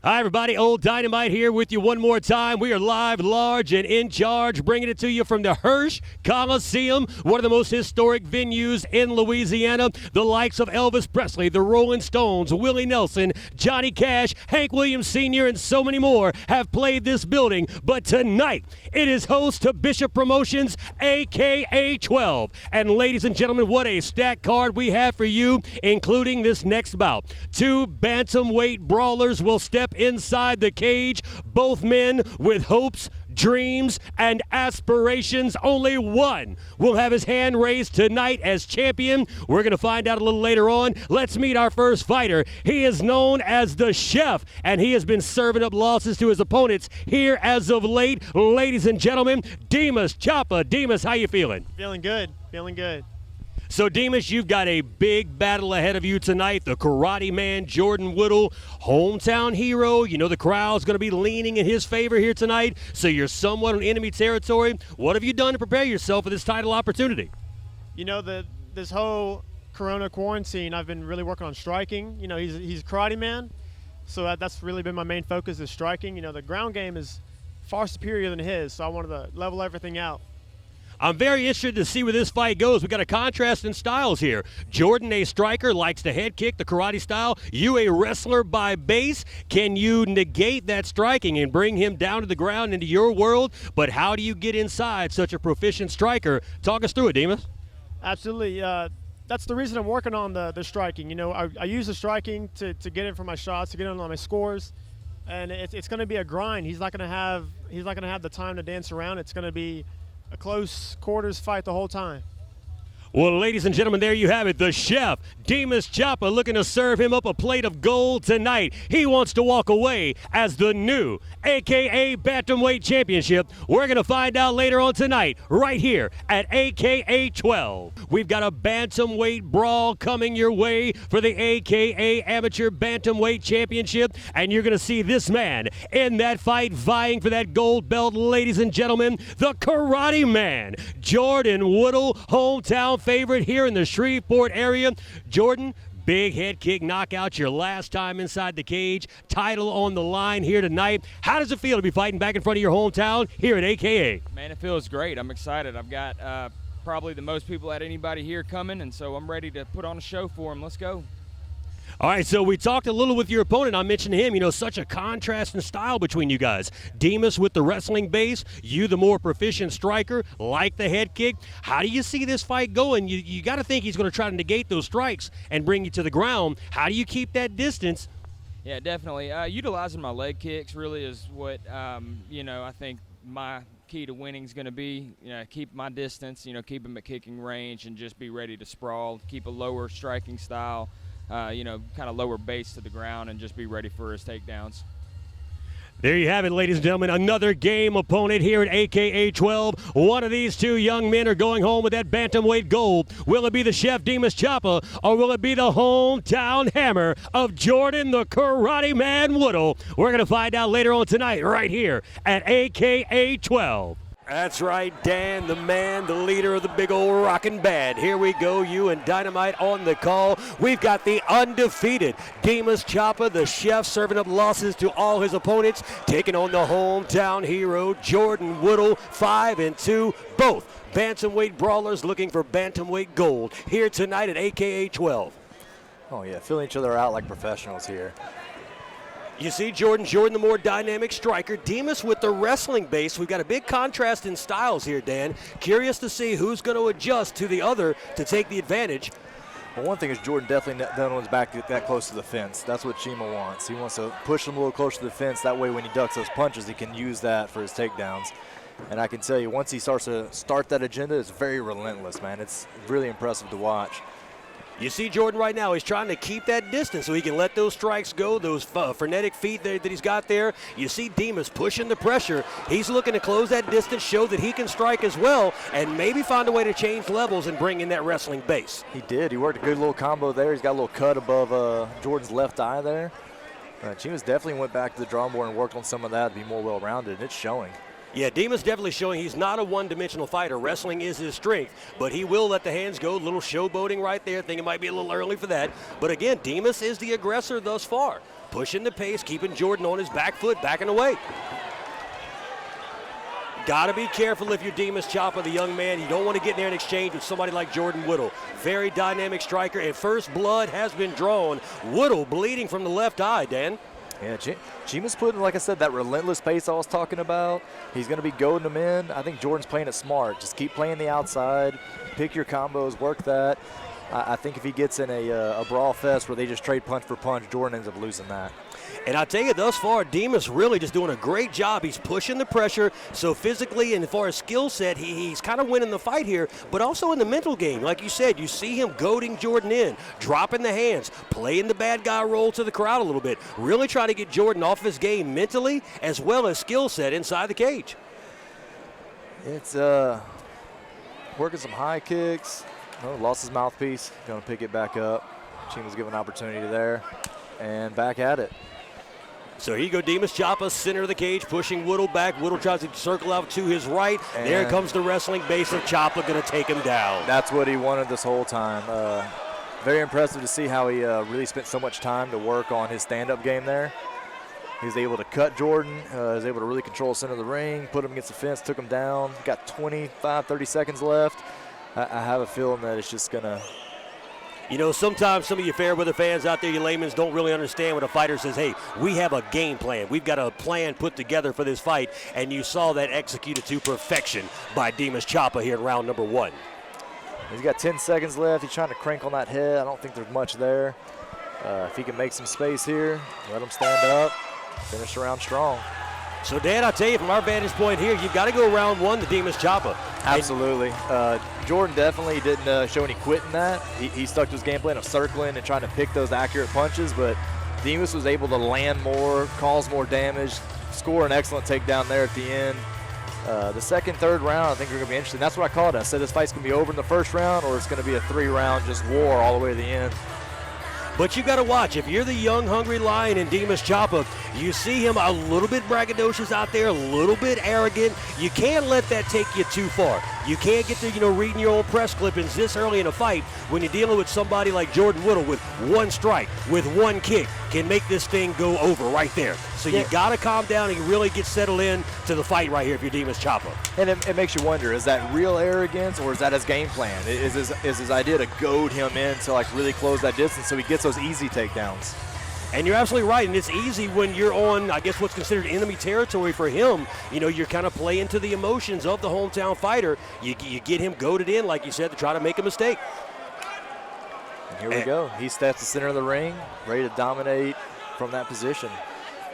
Hi, everybody. Old Dynamite here with you one more time. We are live, large, and in charge, bringing it to you from the Hirsch Coliseum, one of the most historic venues in Louisiana. The likes of Elvis Presley, the Rolling Stones, Willie Nelson, Johnny Cash, Hank Williams Sr., and so many more have played this building. But tonight, it is host to Bishop Promotions, a.k.a. 12. And ladies and gentlemen, what a stacked card we have for you, including this next bout. Two bantamweight brawlers will step inside the cage, both men with hopes, dreams, and aspirations. Only one will have his hand raised tonight as champion. We're going to find out a little later on. Let's meet our first fighter. He is known as the Chef, and he has been serving up losses to his opponents here as of late. Ladies and gentlemen, Dimas Chapa. Dimas, how you feeling? Feeling good. Feeling good. So, Dimas, you've got a big battle ahead of you tonight. The Karate Man, Jordan Woodle, hometown hero. You know the crowd's going to be leaning in his favor here tonight, so you're somewhat on enemy territory. What have you done to prepare yourself for this title opportunity? You know, this whole Corona quarantine, I've been really working on striking. You know, he's a Karate Man, so that's really been my main focus is striking. You know, the ground game is far superior than his, so I wanted to level everything out. I'm very interested to see where this fight goes. We've got a contrast in styles here. Jordan, a striker, likes to head kick, the karate style. You, a wrestler by base. Can you negate that striking and bring him down to the ground into your world? But how do you get inside such a proficient striker? Talk us through it, Dimas. Absolutely. That's the reason I'm working on the striking. You know, I use the striking to get in for my shots, to get in on my scores. And it's going to be a grind. He's not going to have the time to dance around. It's going to be a close quarters fight the whole time. Well, ladies and gentlemen, there you have it. The Chef, Dimas Chapa, looking to serve him up a plate of gold tonight. He wants to walk away as the new a.k.a. Bantamweight Championship. We're going to find out later on tonight, right here at a.k.a. 12. We've got a Bantamweight brawl coming your way for the a.k.a. Amateur Bantamweight Championship, and you're going to see this man in that fight vying for that gold belt, ladies and gentlemen, the Karate Man, Jordan Woodle, hometown favorite here in the Shreveport area. Jordan, big head kick knockout your last time inside the cage. Title on the line here tonight. How does it feel to be fighting back in front of your hometown here at AKA? Man, it feels great. I'm excited. I've got probably the most people at anybody here coming, and so I'm ready to put on a show for them. Let's go. All right, so we talked a little with your opponent. I mentioned him, you know, such a contrast in style between you guys. Dimas with the wrestling base, you the more proficient striker, like the head kick. How do you see this fight going? You got to think he's going to try to negate those strikes and bring you to the ground. How do you keep that distance? Yeah, definitely. Utilizing my leg kicks really is what, you know, I think my key to winning is going to be. You know, keep my distance, you know, keep him at kicking range and just be ready to sprawl, keep a lower striking style. You know, kind of lower base to the ground and just be ready for his takedowns. There you have it, ladies and gentlemen. Another game opponent here at AKA 12. One of these two young men are going home with that bantamweight gold. Will it be the Chef Dimas Chapa, or will it be the hometown hammer of Jordan the Karate Man Woodle? We're going to find out later on tonight right here at AKA 12. That's right, Dan, the man, the leader of the big old rockin' band. Here we go, you and Dynamite on the call. We've got the undefeated Dimas Chapa, the Chef, serving up losses to all his opponents, taking on the hometown hero, Jordan Woodle, 5-2, both bantamweight brawlers looking for bantamweight gold here tonight at AKA 12. Oh, yeah, filling each other out like professionals here. You see Jordan the more dynamic striker, Dimas with the wrestling base. We've got a big contrast in styles here, Dan. Curious to see who's going to adjust to the other to take the advantage. Well, one thing is Jordan definitely doesn't want his back to get that close to the fence. That's what Chima wants. He wants to push him a little closer to the fence. That way when he ducks those punches, he can use that for his takedowns. And I can tell you, once he starts that agenda, it's very relentless, man. It's really impressive to watch. You see Jordan right now, he's trying to keep that distance so he can let those strikes go, those frenetic feet that he's got there. You see Dimas pushing the pressure. He's looking to close that distance, show that he can strike as well, and maybe find a way to change levels and bring in that wrestling base. He did. He worked a good little combo there. He's got a little cut above Jordan's left eye there. Chima's definitely went back to the drawing board and worked on some of that to be more well-rounded, and it's showing. Yeah, Dimas definitely showing he's not a one-dimensional fighter. Wrestling is his strength, but he will let the hands go. A little showboating right there. Think it might be a little early for that. But again, Dimas is the aggressor thus far. Pushing the pace, keeping Jordan on his back foot, backing away. Got to be careful if you're Dimas Chapa, the young man. You don't want to get in there and exchange with somebody like Jordan Woodle. Very dynamic striker, and first blood has been drawn. Woodle bleeding from the left eye, Dan. Yeah, Dimas putting, like I said, that relentless pace I was talking about. He's going to be goading them in. I think Jordan's playing it smart. Just keep playing the outside, pick your combos, work that. I think if he gets in a brawl fest where they just trade punch for punch, Jordan ends up losing that. And I tell you, thus far, Dimas really just doing a great job. He's pushing the pressure. So physically and as far as skill set, he's kind of winning the fight here, but also in the mental game. Like you said, you see him goading Jordan in, dropping the hands, playing the bad guy role to the crowd a little bit, really trying to get Jordan off his game mentally as well as skill set inside the cage. It's working some high kicks. Oh, lost his mouthpiece. Going to pick it back up. Chima's given an opportunity there. And back at it. So here you go, Dimas Chapa, center of the cage, pushing Woodle back. Woodle tries to circle out to his right. And there comes the wrestling base of Chapa, going to take him down. That's what he wanted this whole time. Very impressive to see how he really spent so much time to work on his stand-up game there. He was able to cut Jordan, was able to really control the center of the ring, put him against the fence, took him down. Got 25, 30 seconds left. I have a feeling that it's just going to. You know, sometimes some of you fair weather fans out there, you laymen, don't really understand when a fighter says, hey, we have a game plan. We've got a plan put together for this fight, and you saw that executed to perfection by Dimas Chapa here in round number 1. He's got 10 seconds left. He's trying to crank on that head. I don't think there's much there. If he can make some space here, let him stand up, finish the round strong. So, Dan, I'll tell you, from our vantage point here, you've got to go round 1 to Dimas Chapa. Absolutely. Jordan definitely didn't show any quit in that. He stuck to his game plan of circling and trying to pick those accurate punches, but Dimas was able to land more, cause more damage, score an excellent takedown there at the end. The second, third round, I think are going to be interesting. That's what I called it. I said this fight's going to be over in the first round, or it's going to be a 3-round just war all the way to the end. But you got to watch. If you're the young, hungry lion in Dimas Chapa, you see him a little bit braggadocious out there, a little bit arrogant. You can't let that take you too far. You can't get to, reading your old press clippings this early in a fight when you're dealing with somebody like Jordan Woodle with one strike, with one kick, can make this thing go over right there. So you got to calm down and really get settled in to the fight right here if you're Dimas Chapa. And it makes you wonder, is that real arrogance or is that his game plan? Is his idea to goad him in to really close that distance so he gets those easy takedowns? And you're absolutely right, and it's easy when you're on, I guess, what's considered enemy territory for him. You're kind of playing to the emotions of the hometown fighter. You get him goaded in, like you said, to try to make a mistake. And here we go. He steps to the center of the ring, ready to dominate from that position.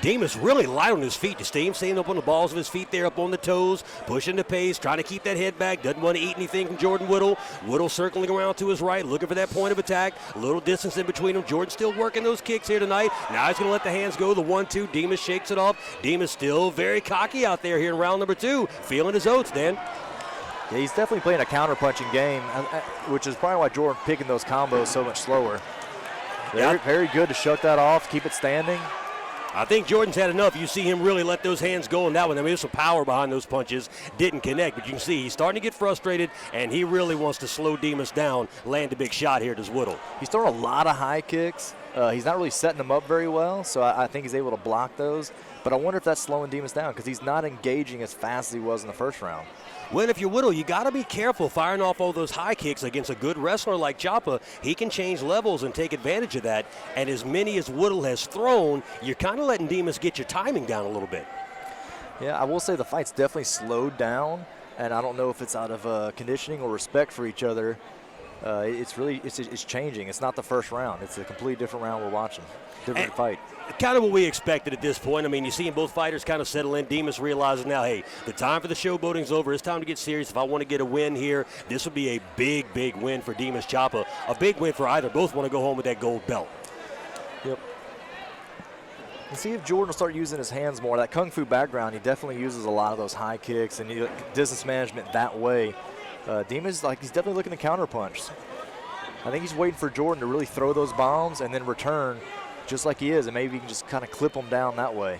Dimas really light on his feet. You see him staying up on the balls of his feet there, up on the toes, pushing the pace, trying to keep that head back, doesn't want to eat anything from Jordan Woodle. Woodle circling around to his right, looking for that point of attack. A little distance in between them. Jordan still working those kicks here tonight. Now he's going to let the hands go, the 1-2. Dimas shakes it off. Dimas still very cocky out there here in round number 2, feeling his oats, Dan. Yeah, he's definitely playing a counter-punching game, which is probably why Jordan picking those combos so much slower. Very good to shut that off, keep it standing. I think Jordan's had enough. You see him really let those hands go on that one. I mean, there's some power behind those punches. Didn't connect, but you can see he's starting to get frustrated, and he really wants to slow Dimas down, land a big shot here to Woodle. He's throwing a lot of high kicks. He's not really setting them up very well, so I think he's able to block those. But I wonder if that's slowing Dimas down because he's not engaging as fast as he was in the first round. Well, if you're Woodle, you got to be careful firing off all those high kicks against a good wrestler like Chapa. He can change levels and take advantage of that. And as many as Woodle has thrown, you're kind of letting Dimas get your timing down a little bit. Yeah, I will say the fight's definitely slowed down, and I don't know if it's out of conditioning or respect for each other. It's changing. It's not the first round. It's a completely different round we're watching. Different fight. Kind of what we expected at this point. I mean, you're seeing both fighters kind of settle in. Dimas realizes now, hey, the time for the showboating's over. It's time to get serious. If I want to get a win here, this would be a big, big win for Dimas Chapa. A big win for either. Both want to go home with that gold belt. Yep. And see if Jordan will start using his hands more. That kung fu background, he definitely uses a lot of those high kicks and distance management that way. Dimas, he's definitely looking to counterpunch. I think he's waiting for Jordan to really throw those bombs and then return just like he is, and maybe he can just kind of clip them down that way.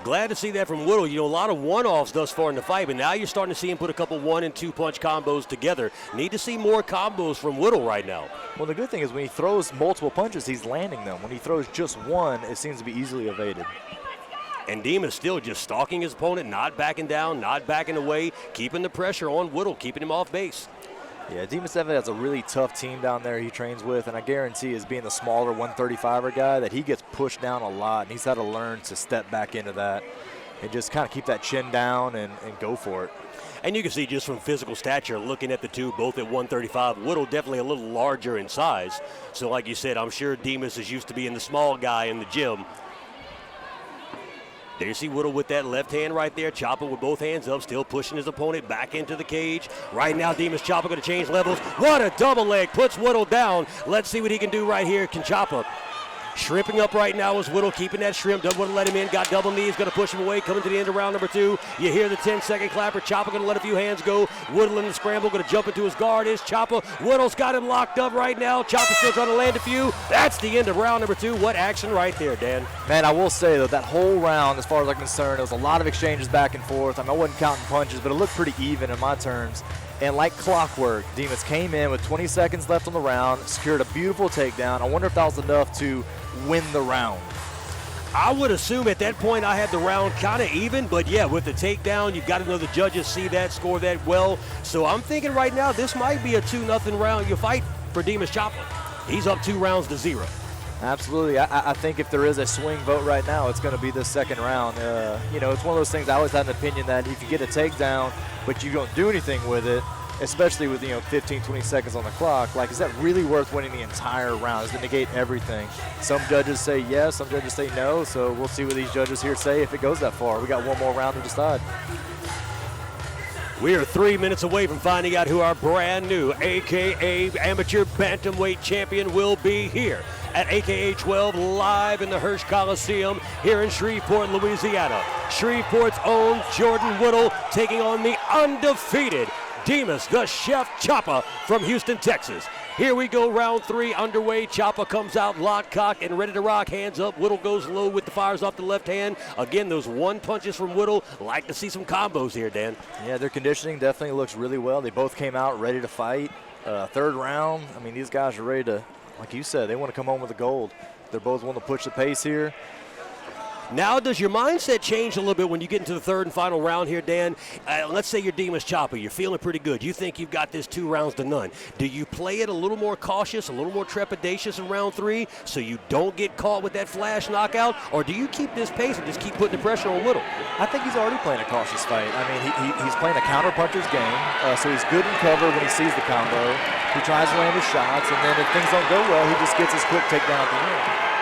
Glad to see that from Woodle. You know, a lot of one-offs thus far in the fight, but now you're starting to see him put a couple 1- and 2-punch combos together. Need to see more combos from Woodle right now. Well, the good thing is when he throws multiple punches, he's landing them. When he throws just one, it seems to be easily evaded. And Dimas still just stalking his opponent, not backing down, not backing away, keeping the pressure on Woodle, keeping him off base. Yeah, Dimas definitely has a really tough team down there he trains with, and I guarantee as being the smaller 135er guy that he gets pushed down a lot, and he's had to learn to step back into that and just kind of keep that chin down and go for it. And you can see just from physical stature, looking at the two, both at 135, Woodle definitely a little larger in size. So like you said, I'm sure Dimas is used to being the small guy in the gym. There you see Woodle with that left hand right there. Chapa with both hands up, still pushing his opponent back into the cage. Right now, Dimas Chapa going to change levels. What a double leg, puts Woodle down. Let's see what he can do right here. Can Chapa shrimping up right now is Woodle, keeping that shrimp. Doesn't want to let him in. Got double knees, going to push him away. Coming to the end of round number 2. You hear the 10-second clapper. Chapa going to let a few hands go. Woodle in the scramble, going to jump into his guard. Is Chapa. Woodle's got him locked up right now. Chapa still trying to land a few. That's the end of round number 2. What action right there, Dan? Man, I will say, though, that whole round, as far as I'm concerned, there was a lot of exchanges back and forth. I mean, I wasn't counting punches, but it looked pretty even in my terms. And like clockwork, Dimas came in with 20 seconds left on the round, secured a beautiful takedown. I wonder if that was enough to win the round. I would assume at that point I had the round kind of even, but yeah, with the takedown, you've got to know the judges see that, score that well. So I'm thinking right now this might be a 2-0 round you fight for Dimas Chapa. He's up 2 rounds to 0. Absolutely. I think if there is a swing vote right now, it's going to be this second round. You know, it's one of those things I always had an opinion that if you get a takedown, but you don't do anything with it, especially with, 15, 20 seconds on the clock, like, is that really worth winning the entire round? Does it negate everything? Some judges say yes, some judges say no, so we'll see what these judges here say if it goes that far. We got one more round to decide. We are 3 minutes away from finding out who our brand new AKA amateur bantamweight champion will be here at AKA 12 live in the Hirsch Coliseum here in Shreveport, Louisiana. Shreveport's own Jordan Woodle taking on the undefeated Dimas, the Chef Chapa from Houston, Texas. Here we go, round 3 underway. Chapa comes out, lock, cock, and ready to rock. Hands up. Woodle goes low with the fires off the left hand. Again, those 1 punches from Woodle. Like to see some combos here, Dan. Yeah, their conditioning definitely looks really well. They both came out ready to fight. Third round, I mean, these guys are ready to, like you said, they want to come home with the gold. They're both wanting to push the pace here. Now, does your mindset change a little bit when you get into the third and final round here, Dan? Let's say you're Dimas Chapa. You're feeling pretty good. You think you've got this 2 rounds to none. Do you play it a little more cautious, a little more trepidatious in round 3 so you don't get caught with that flash knockout? Or do you keep this pace and just keep putting the pressure on Woodle? I think he's already playing a cautious fight. I mean, he's playing a counter-puncher's game, so he's good in cover when he sees the combo. He tries to land his shots, and then if things don't go well, he just gets his quick takedown at the end.